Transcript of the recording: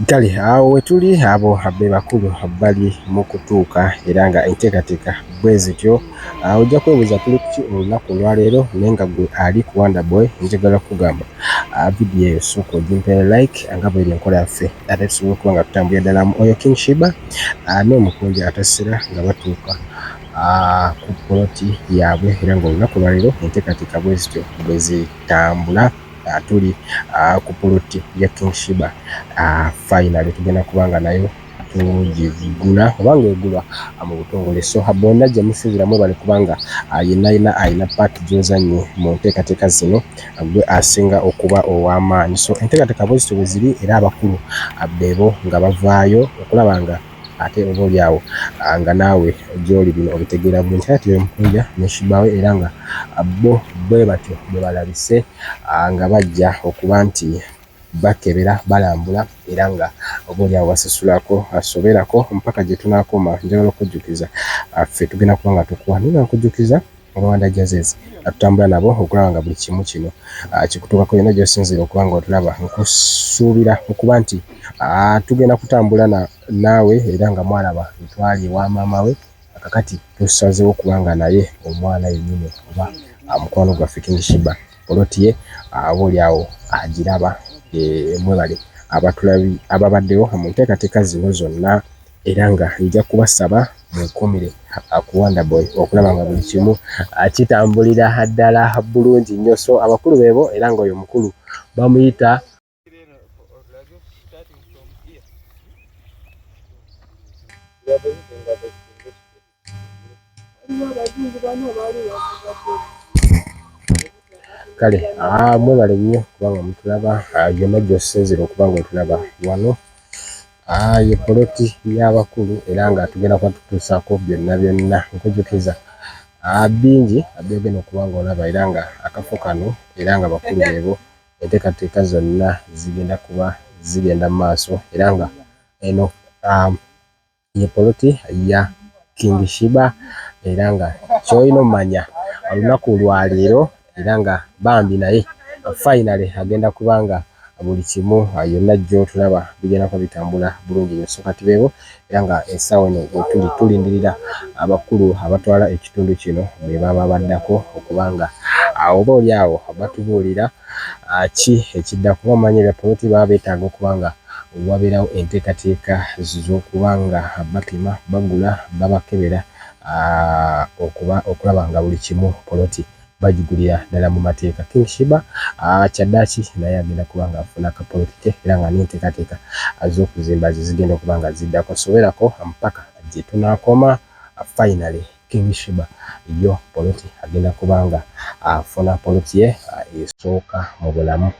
Kale awo wetuli abo be bakulu bali mu kutuuka era nga enteekateeka bwe zityo. Ojja kwebuuza tuli kuki olunaku olwaleero naye nga gwe ali ku Wonderboy njagala kugamba vidiyo eyo sooka ogimpere like nga bweri enkola yaffe ate tusobola okuba nga tutambulira ddala mu oyo King Shiba n'omukunja atasera nga batuuka ku poloti yaabwe era nga olunaku olwaleero enteekateeka bwe zityo bwe zitambula. Tuli ku poloti ya King Shiba finally tugenda kubanga nayo tugigula obanga egulwa mu butongole. So bonna gye musinziramu bali kubanga yenna alina paati gy'ozannye mu nteekateeka zino gwe asinga okuba ow'amaanyi. So enteekateeka bwe zityo bwe ziri era abakulu beebo nga bavaayo okulaba nga ate oba oli awo nga naawe gy'oli bino obitegeera bulungi. Kati omukunja ne Shiba we era nga bo bwe batyo bwe balabise nga bajja okuba nti bakebera balambula era nga oba oli awo basasulako asoberako mpaka gye tunaakoma. Njagala okujjukiza ffe tugenda kuba nga tukuwa naye nga nkujjukiza Rwanda Jazzes tutambula nabo okulaba nga buli kimu kino kikutuukako yonna gy'osinzira okuba nga otulaba. Nkusuubira okuba nti tugenda kutambula naawe era nga mwalaba twali ewa maama we kakati tusazeewo kubanga naye omwana yennyini oba mukwano gwaffe King Shiba poloti ye aba oli awo agiraba. Mwebale ababaddewo mu nteekateeka zino zonna era nga nja kubasaba mwekumire ku Wonderboy okulaba nga buli kimu kitambulira ddala bulungi nnyo. So abakulu beebo era nga oyo mukulu bamuyita kale mwebale nnyo kubanga mutulaba byonna gy'osinzira okuba nga otulaba wano ye poloti y'abakulu era nga tugenda kuba tutuusaako byonna nkujjukiza bingi byogenda okuba nga olaba era nga akafo kano era nga bakulu beebo enteekateeka zonna zigenda kuba zigenda mu maaso era nga eno ye poloti ya King Shiba era nga ky'olina omanya olunaku lwaleero era nga bambi naye finally agenda kubanga buli kimu yonna gy'otulaba bigenda kuba bitambula bulungi nnyo. So kati beebo era nga essaawa eno tulindirira abakulu abatwala ekitundu kino be baba baddako okubanga oba oli awo batubuulira ki ekidda kuba omanyi bya poloti baba beetaaga okubanga wabeerawo enteekateeka z'okubanga bapima bagula babakebera okulaba nga buli kimu poloti bagigulira ddala mu mateeka. King Shiba kyaddaaki naye agenda kuba nga afuna akapoloti ke era nga n'enteekateeka z'okuzimba zigenda okuba nga ziddako. Soberako mpaka gye tunaakoma finally King Shiba yo poloti agenda kuba nga afuna poloti ye esooka mu bulamu.